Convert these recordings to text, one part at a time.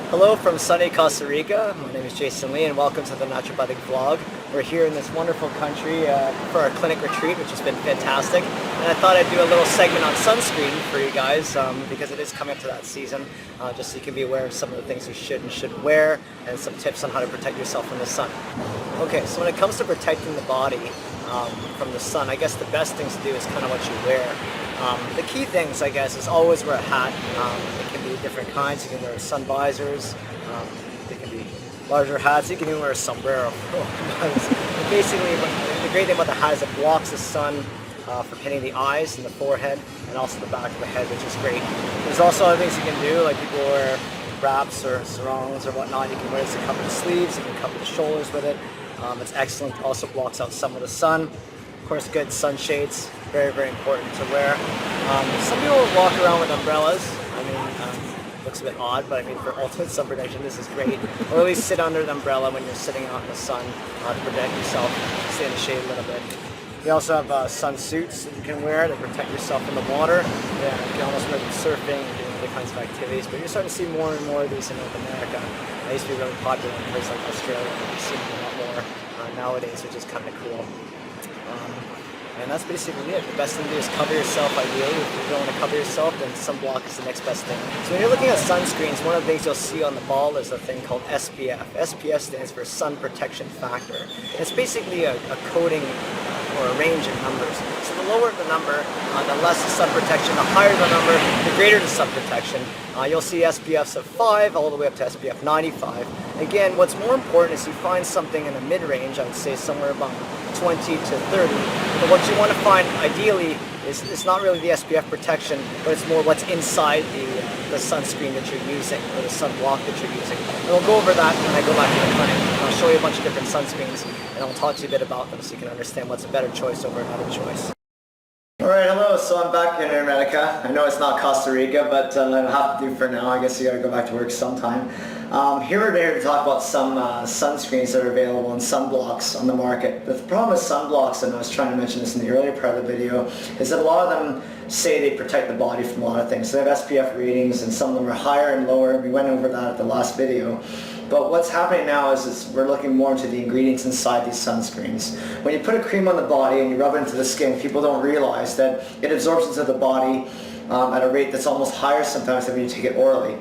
Hello from sunny Costa Rica. My name is Jason Lee and welcome to the Naturopathic Vlog. We're here in this wonderful country for our clinic retreat, which has been fantastic. And I thought I'd do a little segment on sunscreen for you guys because it is coming up to that season, just so you can be aware of some of the things you should and shouldn't wear and some tips on how to protect yourself from the sun. Okay, so when it comes to protecting the body from the sun, I guess the best things to do is kind of what you wear. The key things, I guess, is always wear a hat. It can be different kinds. You can wear sun visors. They can be larger hats. You can even wear a sombrero. Basically, the great thing about the hat is it blocks the sun from hitting the eyes and the forehead and also the back of the head, which is great. There's also other things you can do, like people wear wraps or sarongs or whatnot. You can wear this to cover the sleeves. You can cover the shoulders with it. It's excellent. It also blocks out some of the sun. Of course, good sunshades, very, very important to wear. Some people walk around with umbrellas. I mean, looks a bit odd, but I mean, for ultimate sun protection, this is great. Or at least sit under the umbrella when you're sitting out in the sun to protect yourself, stay in the shade a little bit. We also have sun suits that you can wear to protect yourself from the water. Yeah, you can almost wear them surfing and doing other kinds of activities, but you're starting to see more and more of these in North America. They used to be really popular in places like Australia, and you see them a lot more nowadays, which is kind of cool. And that's basically it. The best thing to do is cover yourself ideally. If you don't want to cover yourself, then sunblock is the next best thing. So when you're looking at sunscreens, one of the things you'll see on the ball is a thing called SPF. SPF stands for Sun Protection Factor. And it's basically a coding or a range of numbers. So the lower the number, the less the sun protection. The higher the number, the greater the sun protection. You'll see SPFs of 5 all the way up to SPF 95. Again, what's more important is you find something in the mid-range, I would say somewhere about 20 to 30. But what you want to find ideally is it's not really the SPF protection, but it's more what's inside the sunscreen that you're using or the sunblock that you're using. And we'll go over that when I go back to the clinic. And I'll show you a bunch of different sunscreens and I'll talk to you a bit about them so you can understand what's a better choice over another choice. Alright, hello, so I'm back here in America. I know it's not Costa Rica, but it'll have to do for now. I guess you gotta go back to work sometime. Here we're here to talk about some sunscreens that are available and sunblocks on the market. The problem with sunblocks, and I was trying to mention this in the earlier part of the video, is that a lot of them say they protect the body from a lot of things. So they have SPF ratings and some of them are higher and lower. We went over that at the last video. But what's happening now is we're looking more into the ingredients inside these sunscreens. When you put a cream on the body and you rub it into the skin, people don't realize that it absorbs into the body at a rate that's almost higher sometimes than when you take it orally.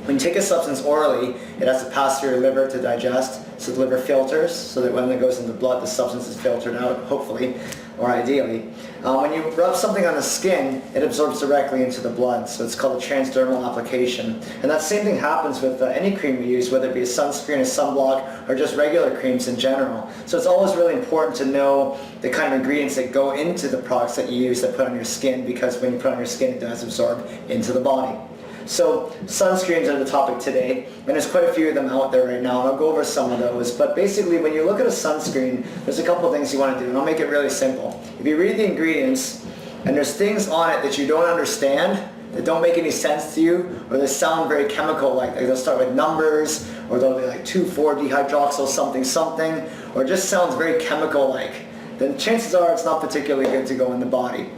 When you take a substance orally, it has to pass through your liver to digest, so the liver filters, so that when it goes into the blood, the substance is filtered out, hopefully, or ideally. When you rub something on the skin, it absorbs directly into the blood, so it's called a transdermal application. And that same thing happens with any cream you use, whether it be a sunscreen, a sunblock, or just regular creams in general. So it's always really important to know the kind of ingredients that go into the products that you use that put on your skin, because when you put on your skin, it does absorb into the body. So sunscreens are the topic today, and there's quite a few of them out there right now, and I'll go over some of those. But basically, when you look at a sunscreen, there's a couple of things you want to do, and I'll make it really simple. If you read the ingredients, and there's things on it that you don't understand, that don't make any sense to you, or they sound very chemical-like, they'll start with numbers, or they'll be like 2,4-dihydroxyl something something, or it just sounds very chemical-like, then chances are it's not particularly good to go in the body.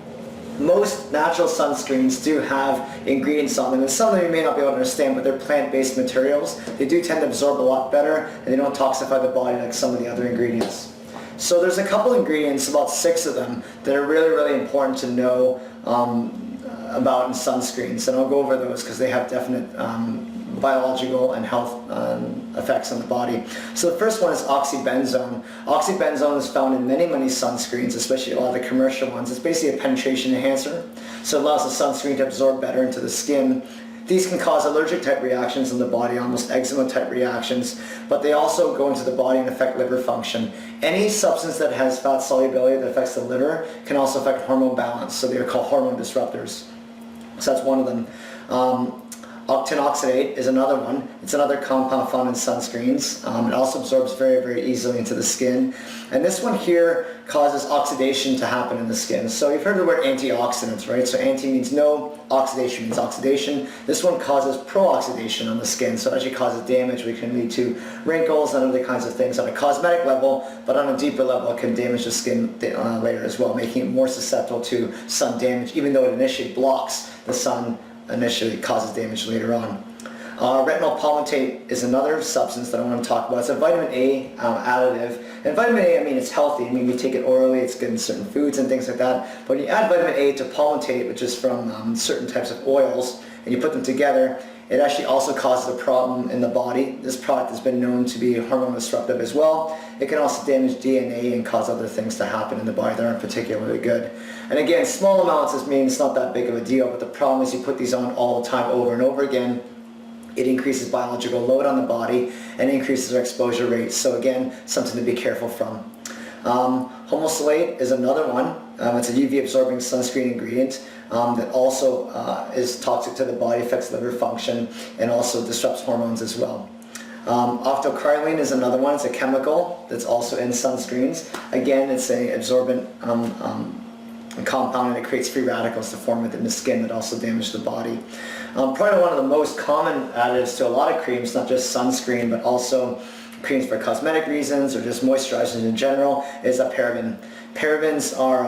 Most natural sunscreens do have ingredients on them, and some of them you may not be able to understand, but they're plant-based materials. They do tend to absorb a lot better, and they don't toxify the body like some of the other ingredients. So there's a couple ingredients, about 6 of them, that are really, really important to know about in sunscreens, and I'll go over those because they have definite biological and health effects on the body. So the first one is oxybenzone. Oxybenzone is found in many, many sunscreens, especially a lot of the commercial ones. It's basically a penetration enhancer, so it allows the sunscreen to absorb better into the skin. These can cause allergic type reactions in the body, almost eczema type reactions, but they also go into the body and affect liver function. Any substance that has fat solubility that affects the liver can also affect hormone balance, so they're called hormone disruptors. So that's one of them. Octinoxidate is another one. It's another compound found in sunscreens. It also absorbs very, very easily into the skin. And this one here causes oxidation to happen in the skin. So you've heard the word antioxidants, right? So anti means no, oxidation means oxidation. This one causes pro-oxidation on the skin, so it actually causes damage, which can lead to wrinkles and other kinds of things on a cosmetic level, but on a deeper level it can damage the skin layer as well, making it more susceptible to sun damage, even though it initially blocks the sun, initially causes damage later on. Retinol palmitate is another substance that I want to talk about. It's a vitamin A additive. And vitamin A, I mean, it's healthy. I mean, we take it orally, it's good in certain foods and things like that. But when you add vitamin A to palmitate, which is from certain types of oils, and you put them together, it actually also causes a problem in the body. This product has been known to be hormone disruptive as well. It can also damage DNA and cause other things to happen in the body that aren't particularly good. And again, small amounts means it's not that big of a deal, but the problem is you put these on all the time over and over again, it increases biological load on the body and increases our exposure rates. So again, something to be careful from. Homosalate is another one. It's a UV absorbing sunscreen ingredient that also is toxic to the body, affects liver function, and also disrupts hormones as well. Octocrylene is another one. It's a chemical that's also in sunscreens. Again, it's an absorbent compound, and it creates free radicals to form within the skin that also damage the body. Probably one of the most common additives to a lot of creams, not just sunscreen, but also creams for cosmetic reasons or just moisturizers in general, is a paraben. Parabens are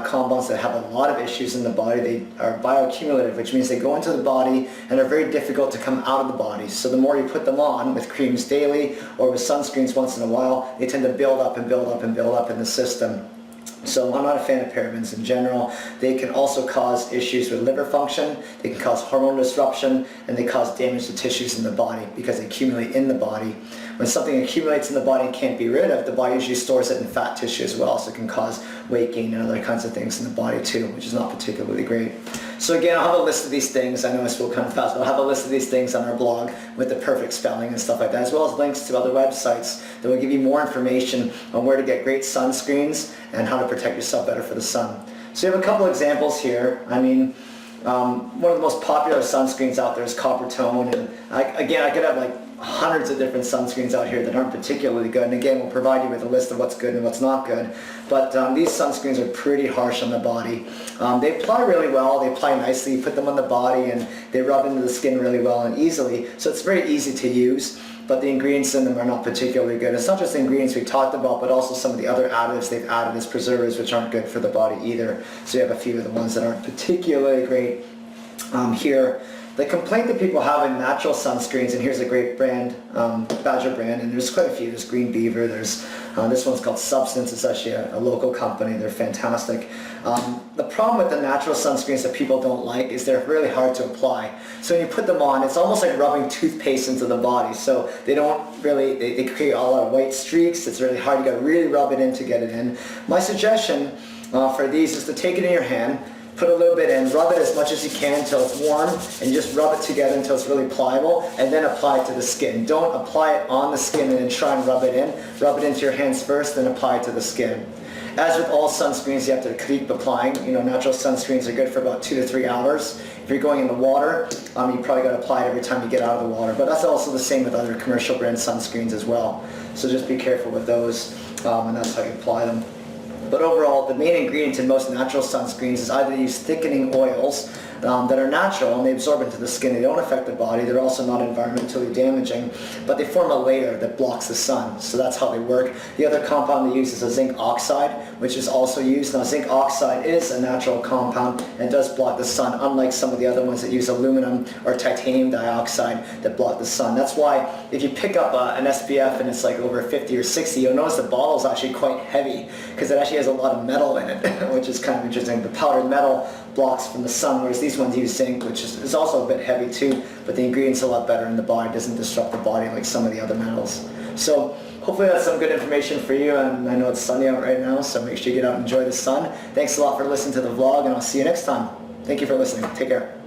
compounds that have a lot of issues in the body. They are bioaccumulative, which means they go into the body and are very difficult to come out of the body. So the more you put them on with creams daily or with sunscreens once in a while, they tend to build up and build up and build up in the system. So I'm not a fan of parabens in general. They can also cause issues with liver function, they can cause hormone disruption, and they cause damage to tissues in the body because they accumulate in the body. When something accumulates in the body and can't be rid of, the body usually stores it in fat tissue as well, so it can cause weight gain and other kinds of things in the body too, which is not particularly great. So again, I'll have a list of these things. I know I spoke kind of fast, but I'll have a list of these things on our blog with the perfect spelling and stuff like that, as well as links to other websites that will give you more information on where to get great sunscreens and how to protect yourself better for the sun. So you have a couple examples here. I mean, one of the most popular sunscreens out there is Copper Tone, and again, I could have like hundreds of different sunscreens out here that aren't particularly good, and again, we'll provide you with a list of what's good and what's not good. But these sunscreens are pretty harsh on the body. They apply really well, they apply nicely, you put them on the body and they rub into the skin really well and easily, so it's very easy to use. But the ingredients in them are not particularly good. It's not just the ingredients we talked about, but also some of the other additives they've added as preservatives, which aren't good for the body either. So you have a few of the ones that aren't particularly great here. The complaint that people have in natural sunscreens, and here's a great brand, Badger brand, and there's quite a few. There's Green Beaver, there's this one's called Substance. It's actually a local company. They're fantastic. The problem with the natural sunscreens that people don't like is they're really hard to apply. So when you put them on, it's almost like rubbing toothpaste into the body. So they don't really, they create a lot of white streaks. It's really hard. You got to really rub it in to get it in. My suggestion for these is to take it in your hand, put a little bit in, rub it as much as you can until it's warm, and just rub it together until it's really pliable, and then apply it to the skin. Don't apply it on the skin and then try and rub it in. Rub it into your hands first, then apply it to the skin. As with all sunscreens, you have to keep applying. You know, natural sunscreens are good for about 2 to 3 hours. If you're going in the water, you probably got to apply it every time you get out of the water. But that's also the same with other commercial brand sunscreens as well. So just be careful with those, and that's how you apply them. But overall, the main ingredient in most natural sunscreens is either use thickening oils that are natural and they absorb into the skin. They don't affect the body. They're also not environmentally damaging, but they form a layer that blocks the sun. So that's how they work. The other compound they use is a zinc oxide, which is also used. Now, zinc oxide is a natural compound and does block the sun, unlike some of the other ones that use aluminum or titanium dioxide that block the sun. That's why if you pick up an SPF and it's like over 50 or 60, you'll notice the bottle is actually quite heavy because it actually has a lot of metal in it, which is kind of interesting. The powdered metal blocks from the sun, whereas these ones use zinc, which is also a bit heavy too, but the ingredient's a lot better in the body. It doesn't disrupt the body like some of the other metals. So hopefully that's some good information for you, and I know it's sunny out right now, so make sure you get out and enjoy the sun. Thanks a lot for listening to the vlog, and I'll see you next time. Thank you for listening. Take care.